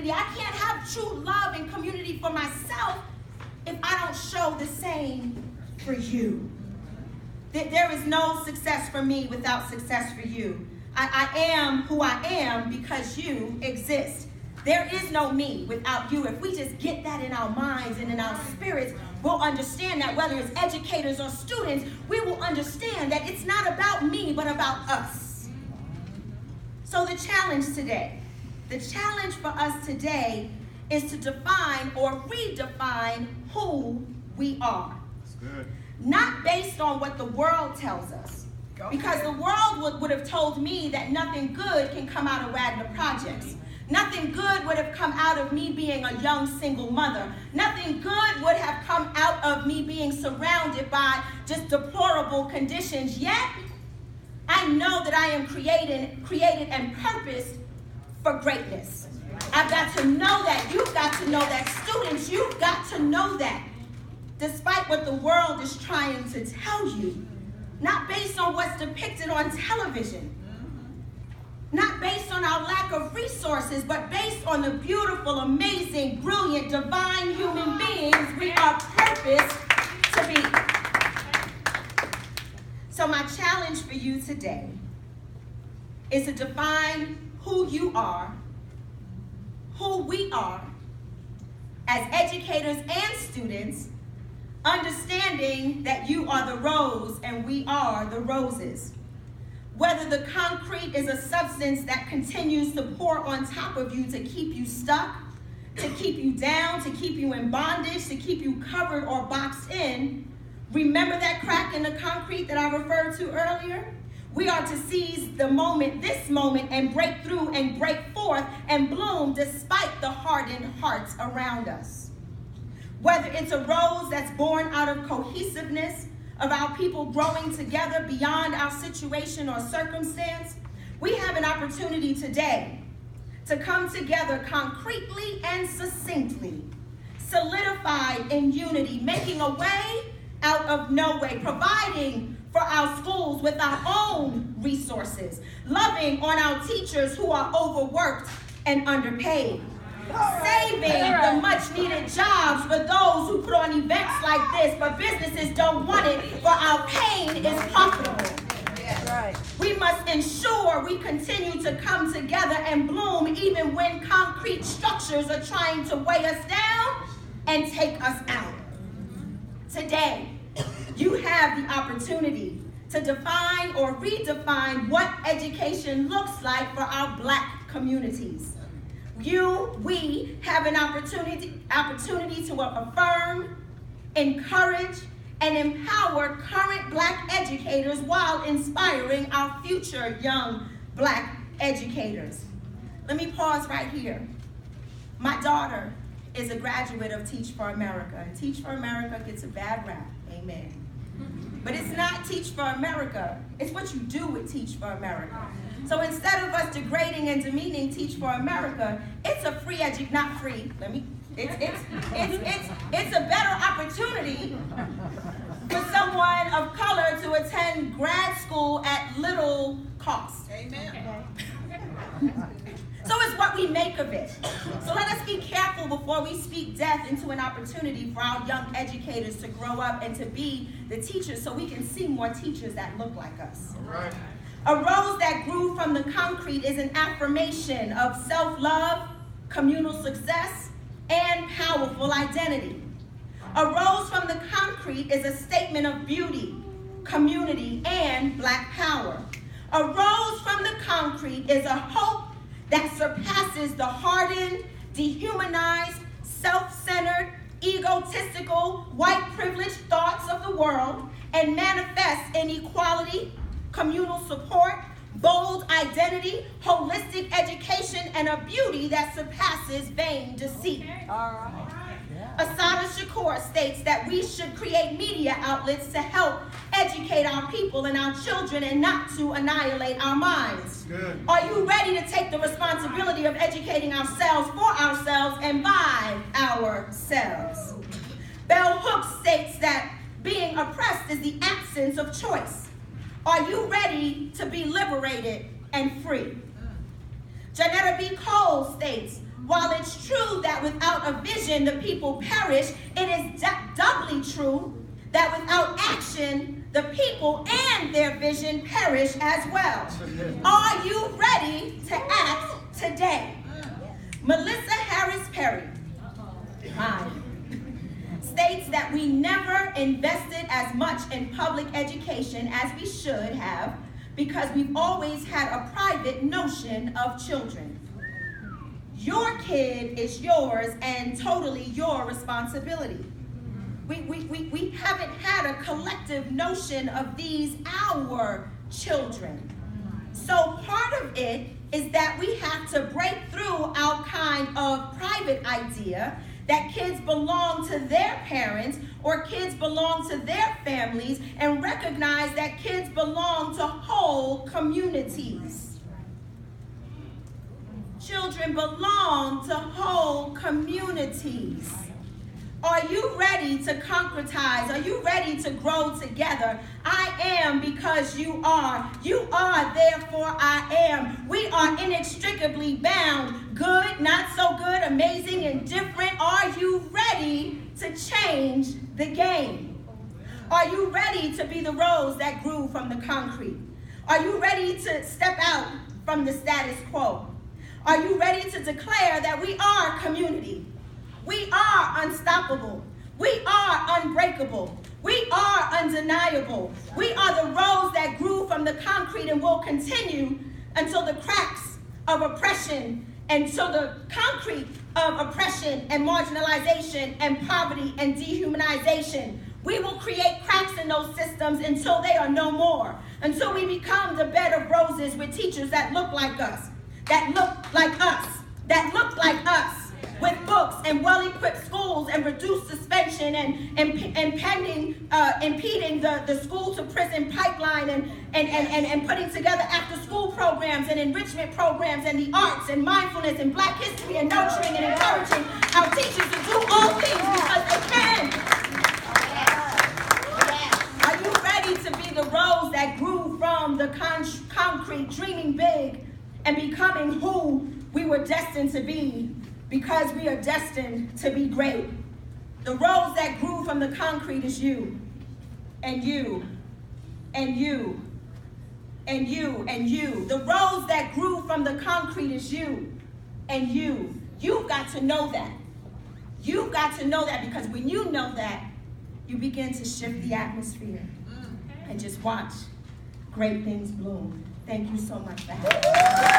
community. I can't have true love and community for myself if I don't show the same for you. There is no success for me without success for you. I am who I am because you exist. There is no me without you. If we just get that in our minds and in our spirits, we'll understand that whether it's educators or students, we will understand that it's not about me, but about us. So the challenge for us today is to define or redefine who we are. That's good. Not based on what the world tells us. Because the world would have told me that nothing good can come out of Wagner Projects. Nothing good would have come out of me being a young single mother. Nothing good would have come out of me being surrounded by just deplorable conditions. Yet, I know that I am created and purposed for greatness. I've got to know that. You've got to know that. Students, you've got to know that. Despite what the world is trying to tell you, not based on what's depicted on television, not based on our lack of resources, but based on the beautiful, amazing, brilliant, divine human beings we are purposed to be. So my challenge for you today is to define who you are, who we are, as educators and students, understanding that you are the rose and we are the roses. Whether the concrete is a substance that continues to pour on top of you to keep you stuck, to keep you down, to keep you in bondage, to keep you covered or boxed in, remember that crack in the concrete that I referred to earlier? We are to seize the moment, this moment, and break through and break forth and bloom despite the hardened hearts around us. Whether it's a rose that's born out of cohesiveness, of our people growing together beyond our situation or circumstance, we have an opportunity today to come together concretely and succinctly, solidified in unity, making a way out of no way, providing for our schools with our own resources, loving on our teachers who are overworked and underpaid, saving the much-needed jobs for those who put on events like this, but businesses don't want it, for our pain is profitable. Right. We must ensure we continue to come together and bloom even when concrete structures are trying to weigh us down and take us out. Today, you have the opportunity to define or redefine what education looks like for our Black communities. We have an opportunity to affirm, encourage, and empower current Black educators while inspiring our future young Black educators. Let me pause right here. My daughter is a graduate of Teach for America, and Teach for America gets a bad rap, amen. But it's not Teach for America, it's what you do with Teach for America. So instead of us degrading and demeaning Teach for America, it's a free not free, it's a better opportunity for someone of color to attend grad school at little cost. Amen. So it's what we make of it. So let us be careful before we speak death into an opportunity for our young educators to grow up and to be the teachers so we can see more teachers that look like us. All right. A rose that grew from the concrete is an affirmation of self-love, communal success, and powerful identity. A rose from the concrete is a statement of beauty, community, and Black power. A rose from the concrete is a hope that surpasses the hardened, dehumanized, self-centered, egotistical, white privileged thoughts of the world and manifests in equality, communal support, bold identity, holistic education, and a beauty that surpasses vain deceit. All right. Asada Shakur states that we should create media outlets to help educate our people and our children and not to annihilate our minds. Good. Are you ready to take the responsibility of educating ourselves for ourselves and by ourselves? Bell Hooks states that being oppressed is the absence of choice. Are you ready to be liberated and free? Janetta B. Cole states, while it's without a vision, the people perish, it is doubly true that without action, the people and their vision perish as well. Are you ready to act today? Melissa Harris Perry states that we never invested as much in public education as we should have because we've always had a private notion of children. Your kid is yours and totally your responsibility. We haven't had a collective notion of these our children. So part of it is that we have to break through our kind of private idea that kids belong to their parents or kids belong to their families and recognize that kids belong to whole communities. Children belong to whole communities. Are you ready to concretize? Are you ready to grow together? I am because you are. You are, therefore I am. We are inextricably bound. Good, not so good, amazing, and different. Are you ready to change the game? Are you ready to be the rose that grew from the concrete? Are you ready to step out from the status quo? Are you ready to declare that we are community? We are unstoppable. We are unbreakable. We are undeniable. We are the rose that grew from the concrete and will continue until the cracks of oppression, until the concrete of oppression and marginalization and poverty and dehumanization. We will create cracks in those systems until they are no more, until we become the bed of roses with teachers that look like us, that look like us, that look like us, with books and well-equipped schools and reduced suspension and impeding the school-to-prison pipeline and putting together after-school programs and enrichment programs and the arts and mindfulness and Black history and nurturing and encouraging our teachers to do all things because they can. Are you ready to be the rose that grew from the concrete, dreaming big and becoming who we were destined to be? Because we are destined to be great. The rose that grew from the concrete is you, and you, and you, and you, and you. The rose that grew from the concrete is you, and you. You've got to know that. You've got to know that because when you know that, you begin to shift the atmosphere and just watch great things bloom. Thank you so much for having me.